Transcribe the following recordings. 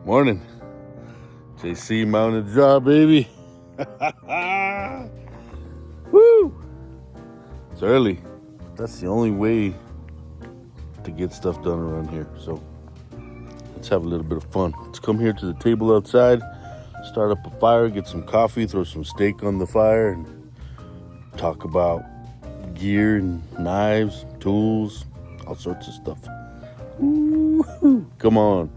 Morning. JC mounted job, baby. Woo! It's early. That's the only way to get stuff done around here. So let's have a little bit of fun. Let's come here to the table outside, start up a fire, get some coffee, throw some steak on the fire, and talk about gear and knives, tools, all sorts of stuff. Woo-hoo. Come on.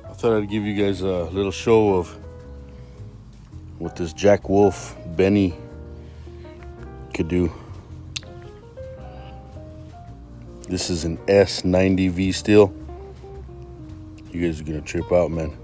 I thought I'd give you guys a little show of what this Jack Wolf Benny could do. This is an S90V steel. You guys are gonna trip out, man.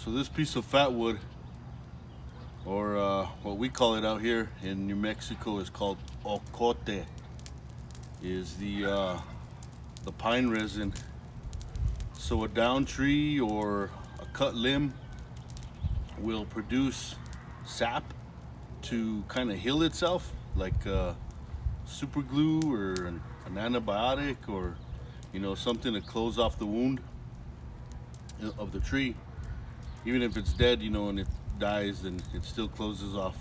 So this piece of fat wood, or what we call it out here in New Mexico, is called ocote, is the pine resin. So a down tree or a cut limb will produce sap to kind of heal itself, like super glue or an antibiotic, or something to close off the wound of the tree. Even if it's dead, and it dies, then it still closes off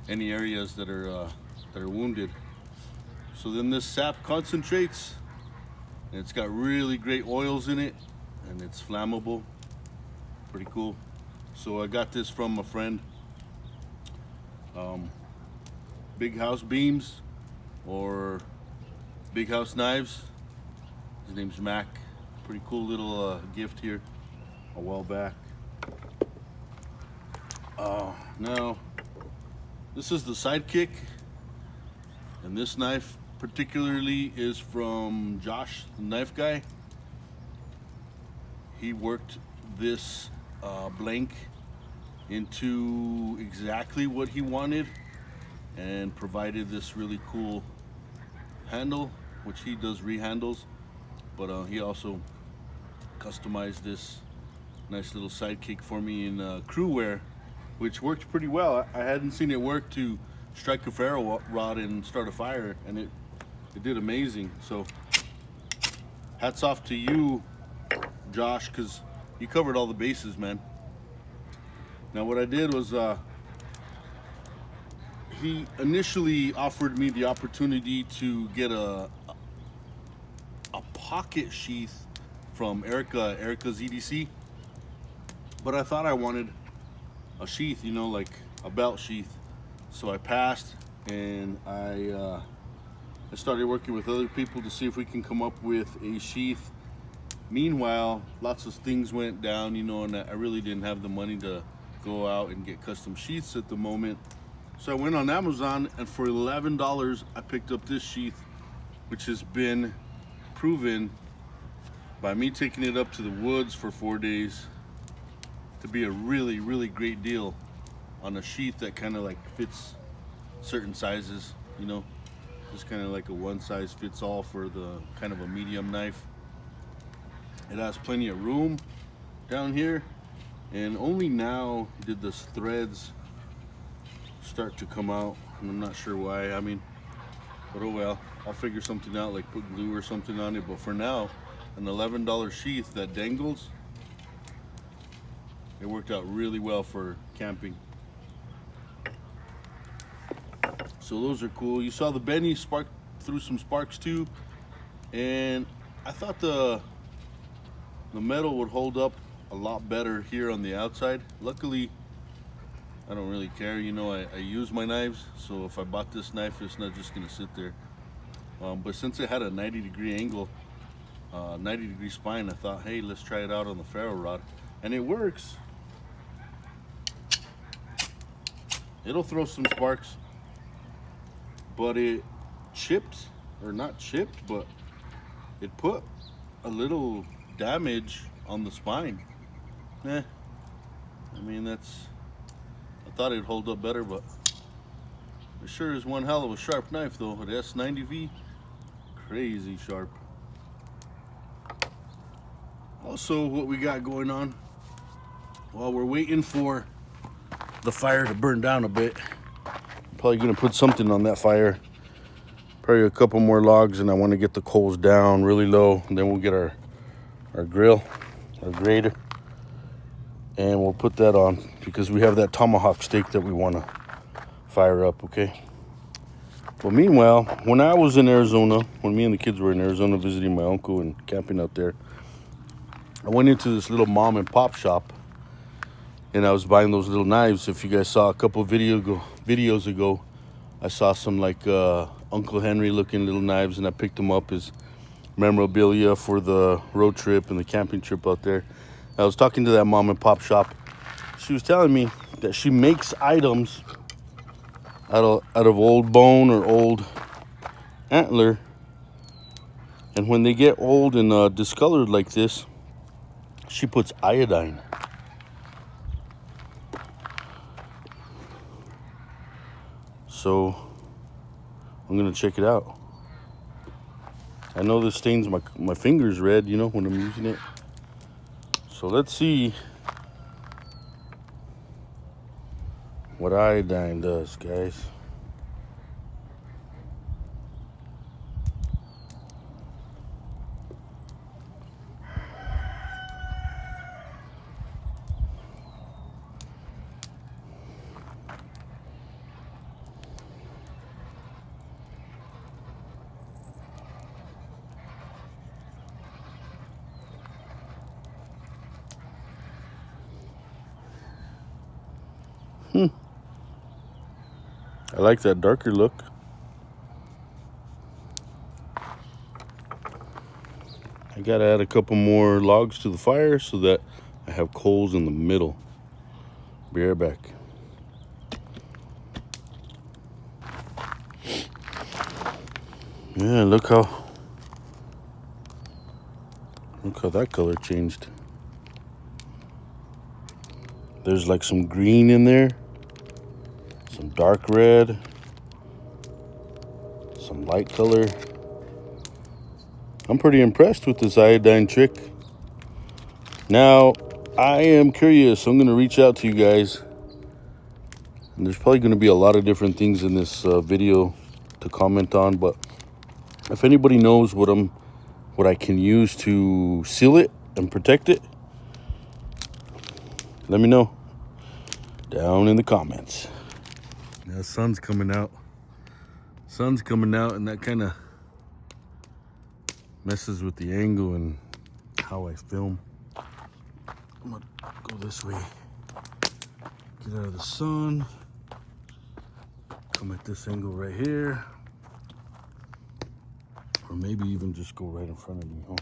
any areas that are wounded. So then this sap concentrates, and it's got really great oils in it, and it's flammable. Pretty cool. So I got this from a friend. Big House Beams or Big House Knives. His name's Mac. Pretty cool little gift here a while back. Now, this is the Sidekick, and this knife particularly is from Josh, the knife guy. He worked this blank into exactly what he wanted and provided this really cool handle, which he does rehandles, but he also customized this nice little Sidekick for me in crew wear, which worked pretty well. I hadn't seen it work to strike a ferro rod and start a fire, and it did amazing. So hats off to you, Josh, because you covered all the bases, man. Now what I did was he initially offered me the opportunity to get a pocket sheath from Erica's EDC, but I thought I wanted a sheath, you know, like a belt sheath. So I passed, and I started working with other people to see if we can come up with a sheath. Meanwhile, lots of things went down, you know, and I really didn't have the money to go out and get custom sheaths at the moment. So I went on Amazon, and for $11 I picked up this sheath, which has been proven by me taking it up to the woods for 4 days to be a really, really great deal on a sheath that kind of like fits certain sizes, you know, just kind of like a one size fits all for the kind of a medium knife. It has plenty of room down here, and only now did the threads start to come out, and I'm not sure why. I mean, but oh well, I'll figure something out, like put glue or something on it. But for now, an $11 sheath that dangles, it worked out really well for camping. So those are cool. You saw the Benny spark through some sparks too, and I thought the metal would hold up a lot better here on the outside. Luckily, I don't really care, you know, I use my knives, so if I bought this knife, it's not just gonna sit there. But since it had a 90-degree angle, 90-degree spine, I thought, hey, let's try it out on the ferro rod, and it works. It'll throw some sparks, but it chipped, or not chipped, but it put a little damage on the spine. I mean, I thought it'd hold up better, but it sure is one hell of a sharp knife though. The S90V, crazy sharp. Also, what we got going on while we're waiting for the fire to burn down a bit, I'm probably gonna put something on that fire, probably a couple more logs, and I want to get the coals down really low, and then we'll get our grill, our grater, and we'll put that on because we have that tomahawk steak that we want to fire up. Okay, well, meanwhile, when I was in Arizona, when me and the kids were in Arizona visiting my uncle and camping out there, I went into this little mom and pop shop, and I was buying those little knives. If you guys saw a couple videos ago, I saw some like Uncle Henry looking little knives, and I picked them up as memorabilia for the road trip and the camping trip out there. I was talking to that mom and pop shop. She was telling me that she makes items out of old bone or old antler, and when they get old and discolored like this, she puts iodine. So I'm gonna check it out. I know this stains my fingers red, you know, when I'm using it. So let's see what iodine does, guys. I like that darker look. I gotta add a couple more logs to the fire so that I have coals in the middle. Be right back. Yeah, look how that color changed. There's like some green in there, some dark red, some light color. I'm pretty impressed with this iodine trick. Now, I am curious. I'm going to reach out to you guys. And there's probably going to be a lot of different things in this video to comment on. But if anybody knows what I can use to seal it and protect it, let me know down in the comments. Now the sun's coming out. Sun's coming out, and that kind of messes with the angle and how I film. I'm gonna go this way. Get out of the sun. Come at this angle right here. Or maybe even just go right in front of me, huh?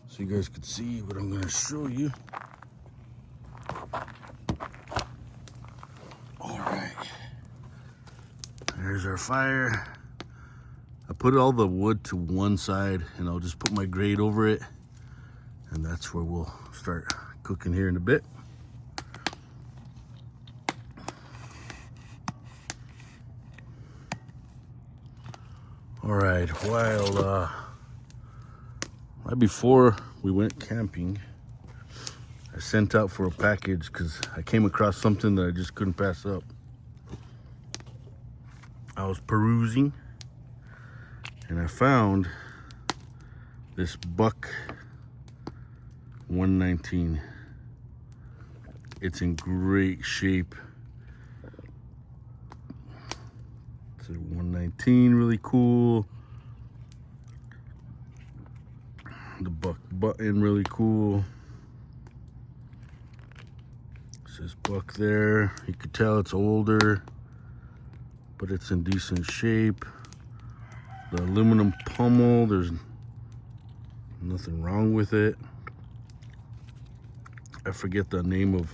So you guys could see what I'm gonna show you. All right. There's our fire. I put all the wood to one side and I'll just put my grate over it. And that's where we'll start cooking here in a bit. All right, while right before we went camping, I sent out for a package because I came across something that I just couldn't pass up. I was perusing and I found this Buck 119. It's in great shape. It's a 119, really cool. The Buck button, really cool. It says Buck there. You could tell it's older, but it's in decent shape. The aluminum pommel, there's nothing wrong with it. I forget the name of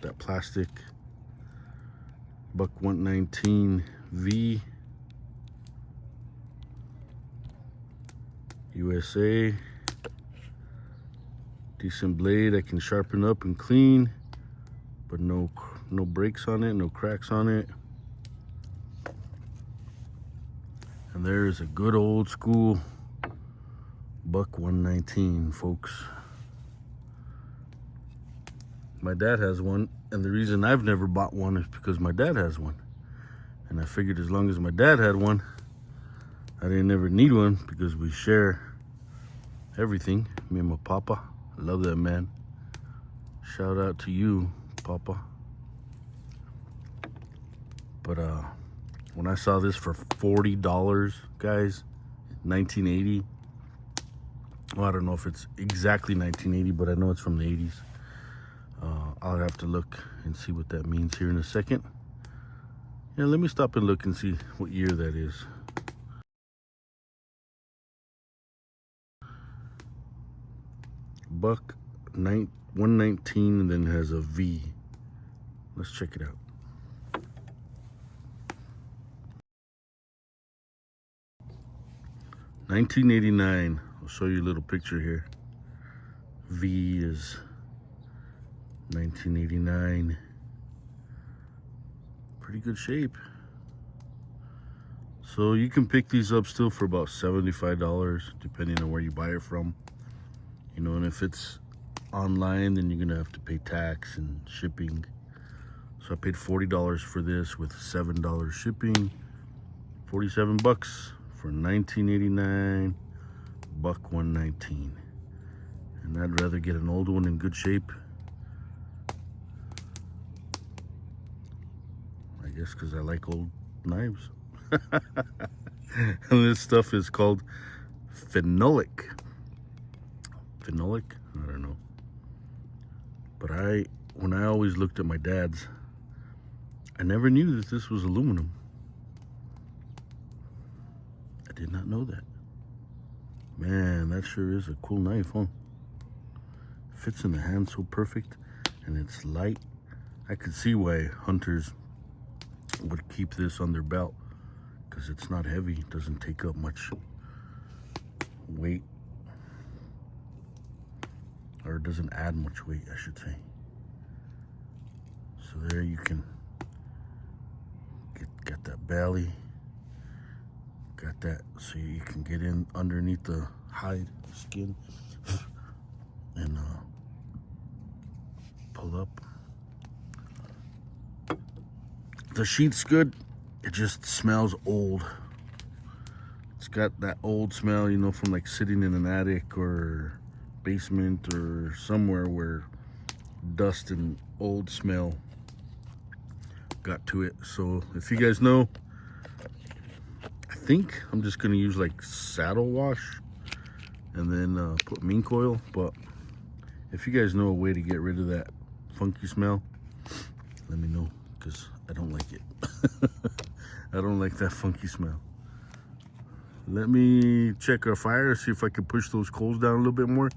that plastic. Buck 119V. USA. Decent blade I can sharpen up and clean, but no breaks on it, no cracks on it. And there is a good old school Buck 119, folks. My dad has one, and the reason I've never bought one is because my dad has one. And I figured as long as my dad had one, I didn't ever need one because we share everything, me and my papa. I love that man. Shout out to you, Papa. But when I saw this for $40, guys, 1980. Well, I don't know if it's exactly 1980, but I know it's from the 80s. I'll have to look and see what that means here in a second. Yeah, let me stop and look and see what year that is. Buck 119, and then has a V. Let's check it out. $19.89. I'll show you a little picture here. V is 1989. Pretty good shape. So you can pick these up still for about $75, depending on where you buy it from. You know, and if it's online, then you're gonna have to pay tax and shipping. So I paid $40 for this with $7 shipping. 47 bucks for 1989 Buck 119. And I'd rather get an old one in good shape. I guess because I like old knives. And this stuff is called phenolic. Phenolic? I don't know. But when I always looked at my dad's, I never knew that this was aluminum. I did not know that. Man, that sure is a cool knife, huh? Fits in the hand so perfect, and it's light. I could see why hunters would keep this on their belt, because it's not heavy. It doesn't take up much weight. Or it doesn't add much weight, I should say. So there you can get that belly. Got that so you can get in underneath the hide skin and pull up. The sheet's good. It just smells old. It's got that old smell, you know, from like sitting in an attic or basement or somewhere where dust and old smell got to it. So if you guys know, I think I'm just gonna use like saddle wash and then put mink oil. But if you guys know a way to get rid of that funky smell, let me know, because I don't like it. I don't like that funky smell. Let me check our fire, see if I can push those coals down a little bit more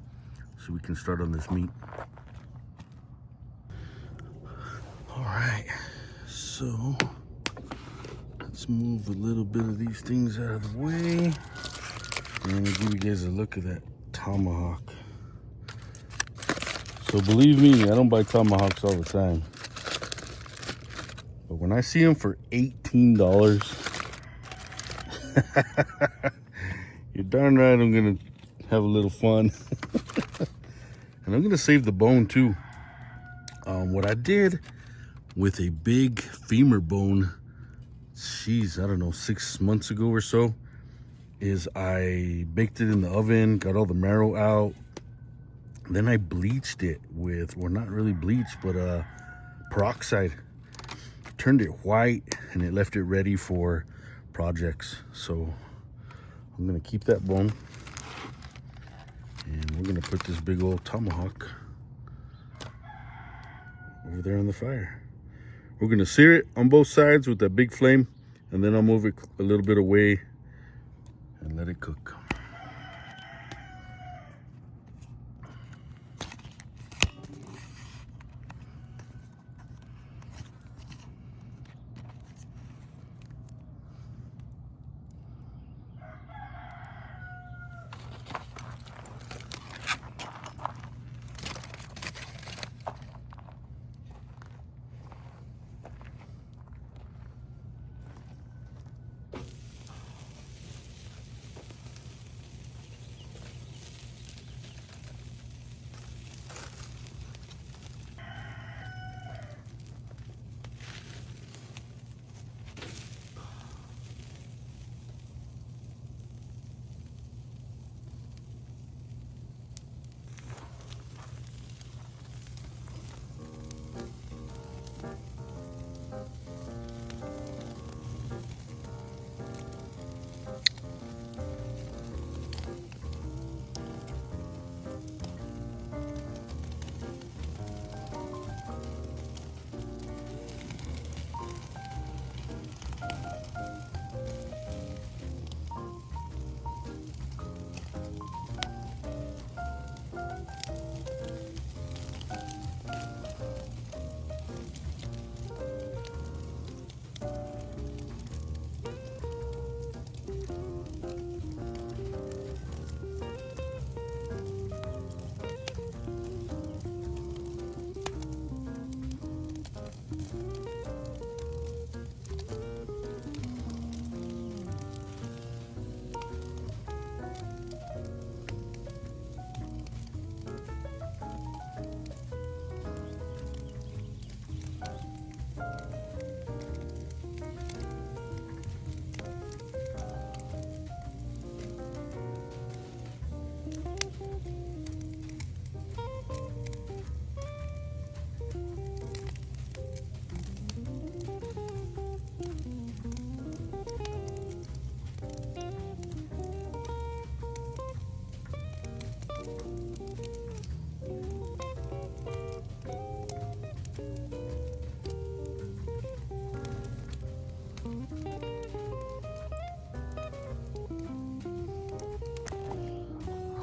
so we can start on this meat. All right, so let's move a little bit of these things out of the way. And I'm gonna give you guys a look at that tomahawk. So believe me, I don't buy tomahawks all the time. But when I see them for $18, you're darn right I'm gonna have a little fun. And I'm gonna save the bone too. What I did with a big femur bone, geez, I don't know, 6 months ago or so, is I baked it in the oven, got all the marrow out. Then I bleached it with, well, not really bleached, but peroxide. Turned it white and it left it ready for projects. So I'm gonna keep that bone and we're gonna put this big old tomahawk over there on the fire. We're gonna sear it on both sides with that big flame, and then I'll move it a little bit away and let it cook.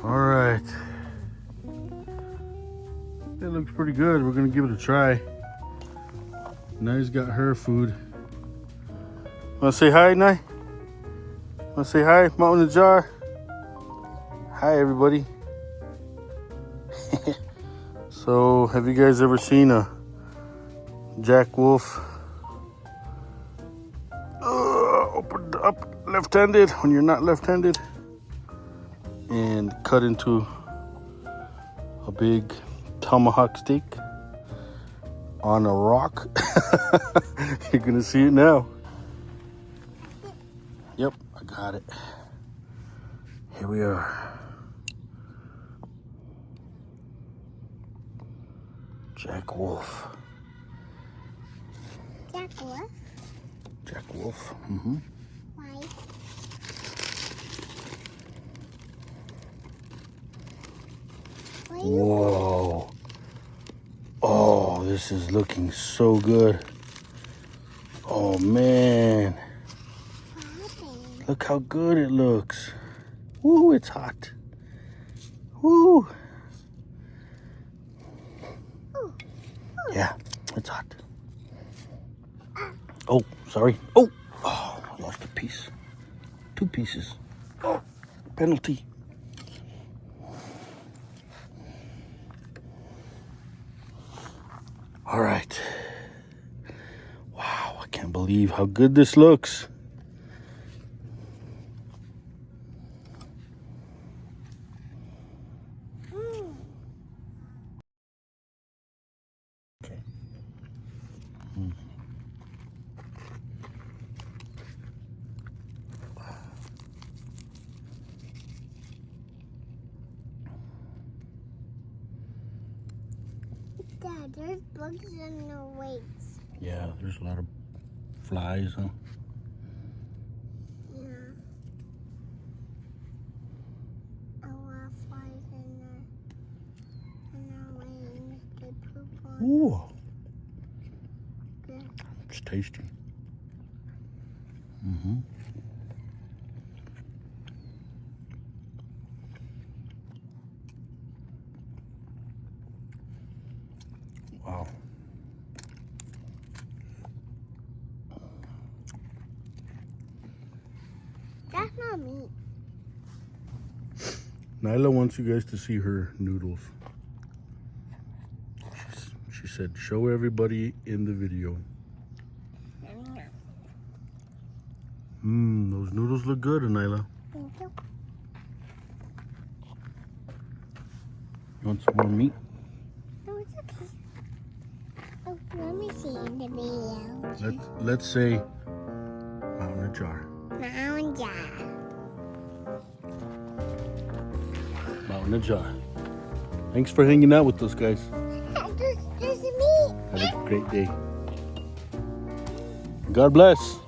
All right, it looks pretty good. We're gonna give it a try. Nai's got her food. Wanna say hi, Nai? Wanna say hi, Mountain in the Jar? Hi, everybody. So, have you guys ever seen a Jack Wolf opened up left-handed when you're not left-handed and cut into a big tomahawk steak on a rock? You're gonna see it now. Yep, I got it. Here we are. Jack Wolf. Jack Wolf? Jack Wolf. Mm-hmm. Why? Why you Whoa. Oh, this is looking so good. Oh, man. happened? Look how good it looks. Woo, it's hot. Woo. Ooh. Yeah, it's hot. Oh, sorry. Oh, I lost a piece. 2 pieces. Oh, penalty. All right. Wow, I can't believe how good this looks. Okay. Dad, there's bugs in the weights. Yeah, there's a lot of flies, huh? Yeah. A lot of flies in our wings. They poop on Ooh, Yeah. it's tasty. Mm-hmm. Wow. That's not meat. Nyla wants you guys to see her noodles. She said, show everybody in the video. Those noodles look good, Nyla. Thank you. You want some more meat? No, it's okay. Oh, let me see in the video. Let's say mountain a jar. Mountain jar. Mountain a jar. Thanks for hanging out with us, guys. There's meat. Have a great day. God bless.